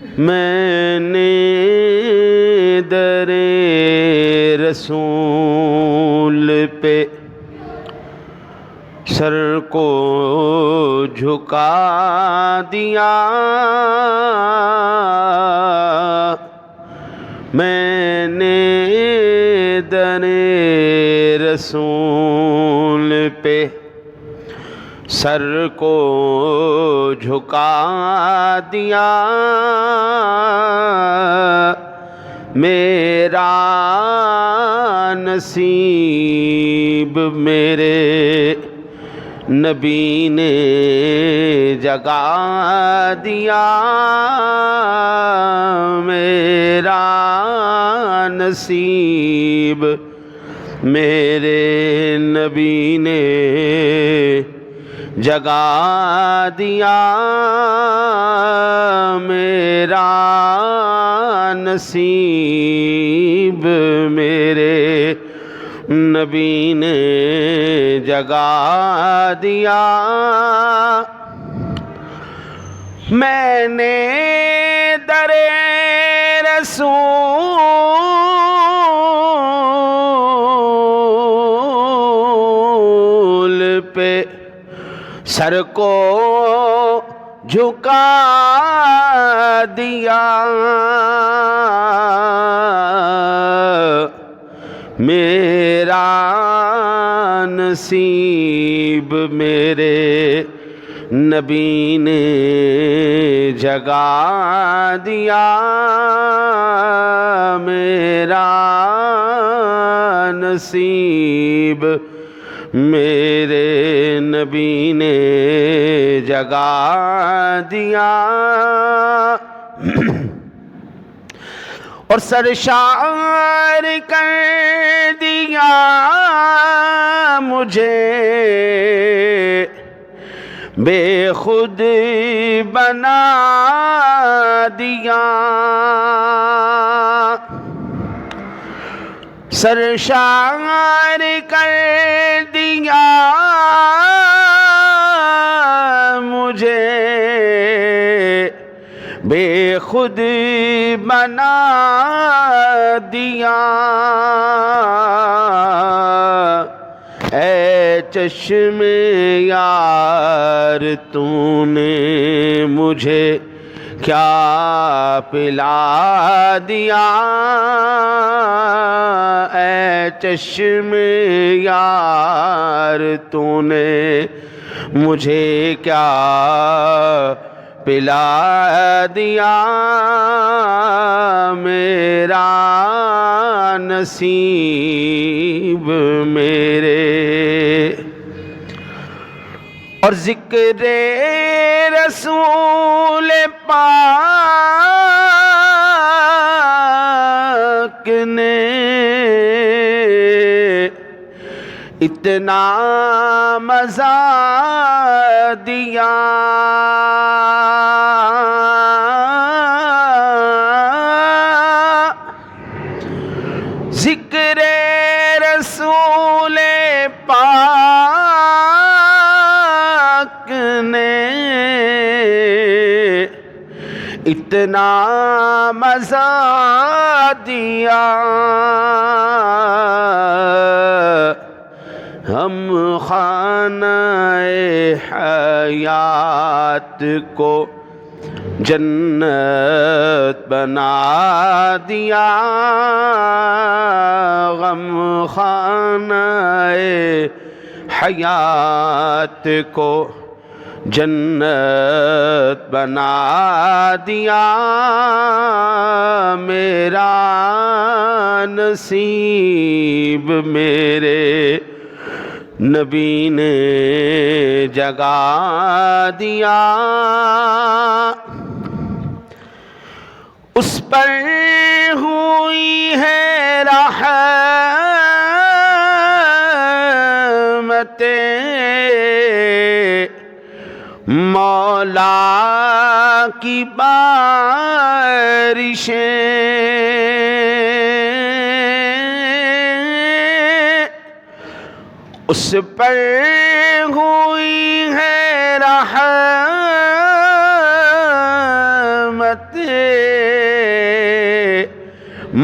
میں نے در رسول پہ سر کو جھکا دیا، میں نے در رسول پہ سر کو جھکا دیا، میرا نصیب میرے نبی نے جگا دیا، میرا نصیب میرے نبی نے جگا دیا، میرا نصیب میرے نبی نے جگا دیا، میں نے در رسول پہ سر کو جھکا دیا، میرا نصیب میرے نبی نے جگا دیا، میرا نصیب میرے نبی نے جگا دیا، اور سرشار کر دیا مجھے، بے خود بنا دیا، سرشار کر دیا مجھے، بے خود بنا دیا، اے چشم یار تو نے مجھے کیا پلا دیا، اے چشم یار تو نے مجھے کیا پلا دیا، میرا نصیب میرے، اور ذکر رسول پاک نے اتنا مزہ دیا، ذکر رسول پاک نے اتنا مزہ دیا، ہم خانہ حیات کو جنت بنا دیا، غم خانہ حیات کو جنت بنا دیا، میرا نصیب میرے نبی نے جگا دیا، اس پر ہوئی ہے رحمتیں مولا کی بارشیں، اس پر ہوئی ہے رحمتیں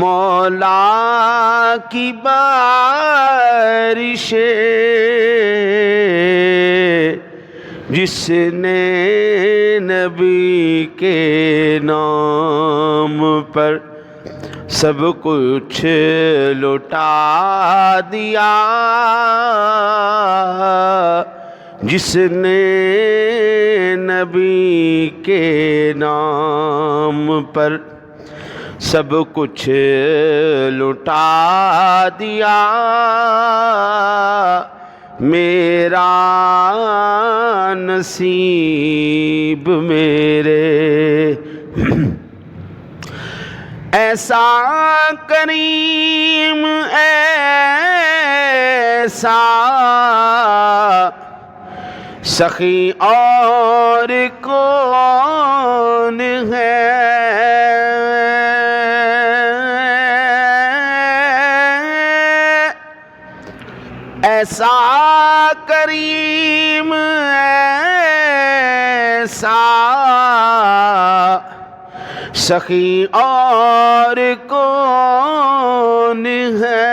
مولا کی بارشیں جس نے نبی کے نام پر سب کچھ لٹا دیا، جس نے نبی کے نام پر سب کچھ لٹا دیا، میرا نصیب میرے ایسا کریم، ایسا سخی اور کون ہے، ایسا کریم، ایسا سخی اور کون ہے،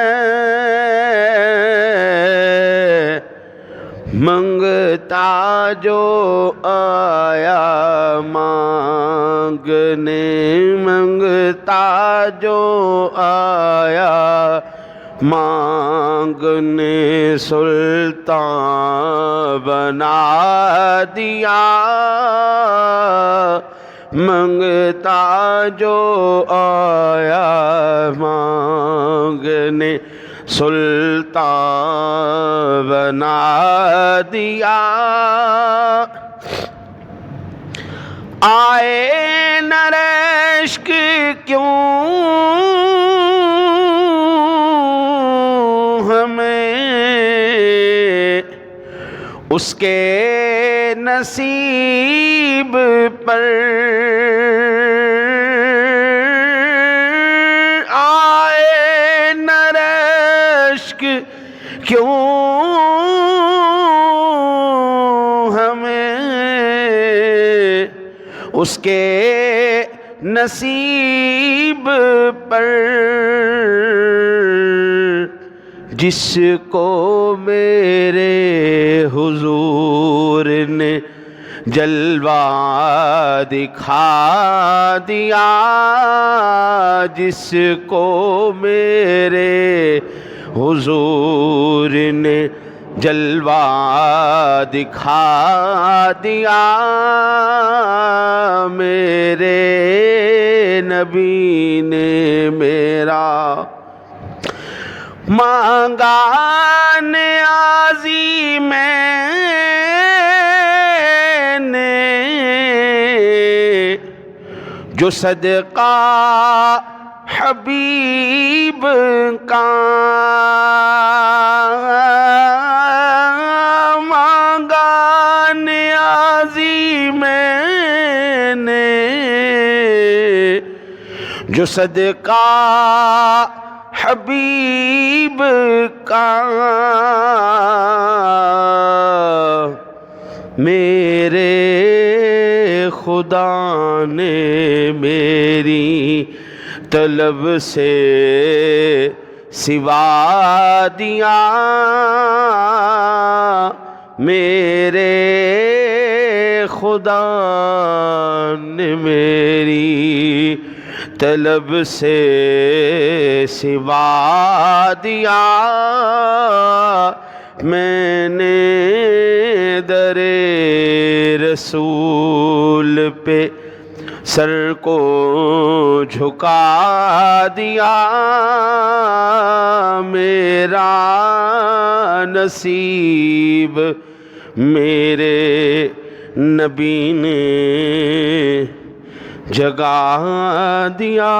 منگتا جو آیا مانگنے، منگتا جو آیا مانگنے، سلطان بنا دیا، منگتا جو آیا مانگنے، سلطان بنا دیا، آئے نہ رشک کیوں ہمیں اس کے نصیب پر، آئے نہ رشک کیوں ہمیں اس کے نصیب پر، جس کو میرے حضور نے جلوہ دکھا دیا، جس کو میرے حضور نے جلوہ دکھا دیا، میرے نبی نے میرا مانگا نیازی میں نے، جو صدقہ حبیب کا مانگا نیازی میں نے، جو صدقہ حبیب کا، میرے خدا نے میری طلب سے سوا دیا، میرے خدا نے میری طلب سے سوا دیا، میں نے در رسول پہ سر کو جھکا دیا، میرا نصیب میرے نبی نے جگا دیا،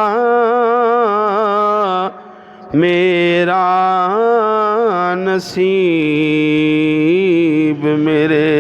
میرا نصیب میرے